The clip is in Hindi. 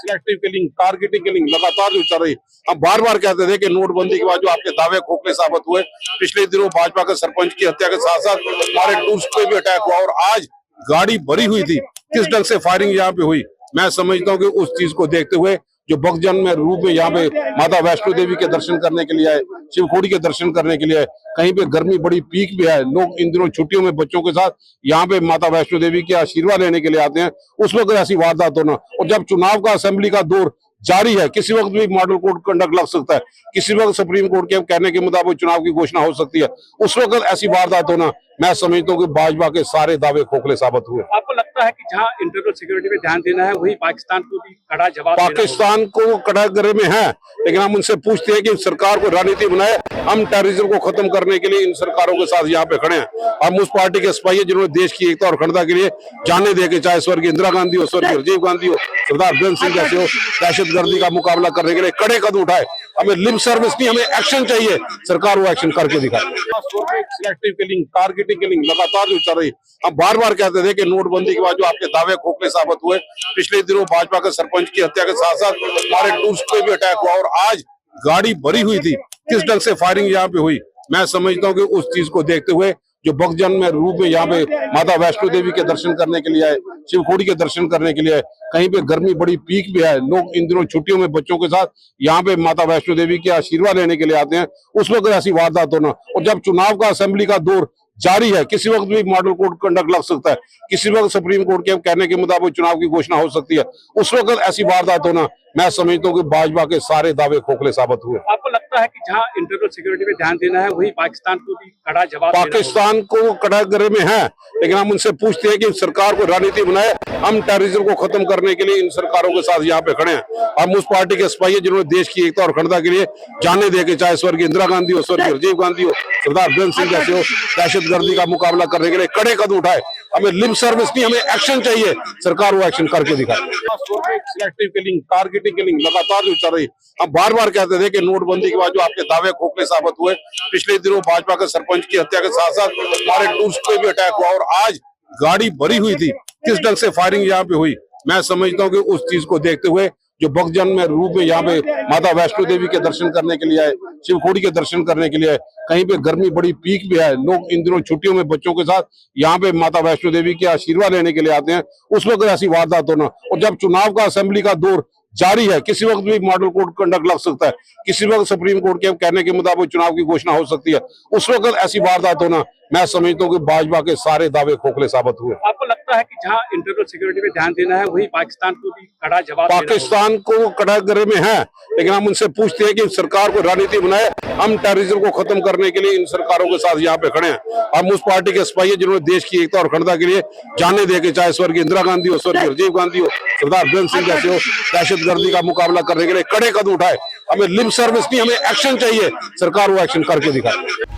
सिलेक्टिव किलिंग, टारगेटिंग किलिंग लगातार जो चल रही। हम बार बार कहते थे कि नोटबंदी के बाद जो आपके दावे खोखले साबित हुए। पिछले दिनों भाजपा के सरपंच की हत्या के साथ साथ हमारे टूरिस्ट पे भी अटैक हुआ और आज गाड़ी भरी हुई थी। किस ढंग से फायरिंग यहाँ पे हुई, मैं समझता हूँ कि उस चीज को देखते हुए जो भक्तजन में रूप में यहाँ पे माता वैष्णो देवी के दर्शन करने के लिए आए, शिवखोड़ी के दर्शन करने के लिए आए, कहीं पे गर्मी बड़ी पीक भी है, लोग इन दिनों छुट्टियों में बच्चों के साथ यहाँ पे माता वैष्णो देवी के आशीर्वाद लेने के लिए आते हैं। उस वक्त ऐसी वारदात होना, और जब चुनाव का असेंबली का दौर जारी है, किसी वक्त भी मॉडल कोड कंडक्ट लग सकता है, किसी वक्त सुप्रीम कोर्ट के कहने के मुताबिक चुनाव की घोषणा हो सकती है, उस वक्त ऐसी वारदात होना, मैं समझता हूँ कि भाजपा के सारे दावे खोखले साबित हुए। आपको लगता है कि जहां इंटरनल सिक्योरिटी पे ध्यान देना है वही पाकिस्तान को भी कड़ा जवाब पाकिस्तान को कड़ागरे में है, लेकिन हम उनसे पूछते हैं कि सरकार को रणनीति बनाए। हम टेररिज्म को खत्म करने के लिए इन सरकारों के साथ यहाँ पे खड़े हैं। हम उस पार्टी के सिपाही जिन्होंने देश की एकता और अखंडता के लिए जाने दे के, चाहे स्वर्गीय इंदिरा गांधी हो, स्वर्गीय राजीव गांधी हो, सरदार भगत सिंह जैसे हो, दहशतगर्दी का मुकाबला करने के लिए कड़े कदम उठाए। हमें लिप सर्विस नहीं, हमें एक्शन चाहिए। सरकार वो एक्शन करके दिखाए। सिलेक्टिव किलिंग, टारगेटिंग किलिंग लगातार जो चल रही। हम बार बार कहते थे कि नोटबंदी के बाद जो आपके दावे खोखले साबित हुए। पिछले दिनों भाजपा के सरपंच की हत्या के साथ साथ हमारे टूरिस्ट पे भी अटैक हुआ और आज गाड़ी भरी हुई थी। किस ढंग से फायरिंग यहाँ पे हुई, मैं समझता हूँ कि उस चीज को देखते हुए जो भक्तजन में रूप में यहाँ पे माता वैष्णो देवी के दर्शन करने के लिए आए, शिवखोड़ी के दर्शन करने के लिए आए, कहीं पे गर्मी बड़ी पीक भी है, लोग इन दिनों छुट्टियों में बच्चों के साथ यहाँ पे माता वैष्णो देवी के आशीर्वाद लेने के लिए आते हैं। उस वक्त ऐसी वारदात होना, और जब चुनाव का असेंबली का दौर जारी है, किसी वक्त भी मॉडल कोड कंडक्ट लग सकता है, किसी वक्त सुप्रीम कोर्ट के कहने के मुताबिक चुनाव की घोषणा हो सकती है, उस वक्त ऐसी वारदात होना, मैं समझता हूँ कि भाजपा के सारे दावे खोखले साबित हुए। आपको लगता है कि जहां इंटरनल सिक्योरिटी पे ध्यान देना है वही पाकिस्तान को भी कड़ा जवाब पाकिस्तान को कड़ागरे में है, लेकिन हम उनसे पूछते हैं कि सरकार को रणनीति बनाए। हम टेररिज्म को खत्म करने के लिए इन सरकारों के साथ यहाँ पे खड़े हैं। हम उस पार्टी के सिपाही जिन्होंने देश की एकता और अखंडता के लिए जाने दे के, चाहे स्वर्गीय इंदिरा गांधी हो, स्वर्गीय राजीव गांधी हो, सरदार भगत सिंह जैसे हो, दहशतगर्दी का मुकाबला करने के लिए कड़े कदम उठाए। हमें लिप सर्विस नहीं, हमें एक्शन चाहिए। सरकार वो एक्शन करके दिखाए। सिलेक्टिव किलिंग, टारगेटिंग किलिंग लगातार जो चल रही। हम बार बार कहते थे कि नोटबंदी के बाद जो आपके दावे खोखले साबित हुए। पिछले दिनों भाजपा के सरपंच की हत्या के साथ साथ हमारे टूरिस्ट पे भी अटैक हुआ और आज गाड़ी भरी हुई थी। किस ढंग से फायरिंग यहाँ पे हुई, मैं समझता हूँ कि उस चीज को देखते हुए जो भक्तजन में रूप में यहाँ पे माता वैष्णो देवी के दर्शन करने के लिए आए, शिवखोड़ी के दर्शन करने के लिए आए, कहीं पे गर्मी बड़ी पीक भी है, लोग इन दिनों छुट्टियों में बच्चों के साथ यहाँ पे माता वैष्णो देवी के आशीर्वाद लेने के लिए आते हैं। उस वक्त ऐसी वारदात होना, और जब चुनाव का असेंबली का दौर जारी है, किसी वक्त भी मॉडल कोड कंडक्ट लग सकता है, किसी वक्त सुप्रीम कोर्ट के कहने के मुताबिक चुनाव की घोषणा हो सकती है, उस वक्त ऐसी वारदात होना, मैं समझता हूँ कि भाजपा के सारे दावे खोखले साबित हुए। आपको लगता है कि जहां इंटरनल सिक्योरिटी पे ध्यान देना है वही पाकिस्तान को भी कड़ा जवाब पाकिस्तान को कड़ागरे में है, लेकिन हम उनसे पूछते हैं कि सरकार को रणनीति बनाए। हम टेररिज्म को खत्म करने के लिए इन सरकारों के साथ यहाँ पे खड़े हैं। हम उस पार्टी के सिपाही जिन्होंने देश की एकता और अखंडता के लिए जाने दे के, चाहे स्वर्गीय इंदिरा गांधी हो, स्वर्गीय राजीव गांधी हो, सरदार भगत सिंह जैसे हो, दहशतगर्दी का मुकाबला करने के लिए कड़े कदम उठाए। हमें लिप सर्विस नहीं, हमें एक्शन चाहिए। सरकार वो एक्शन करके दिखाए।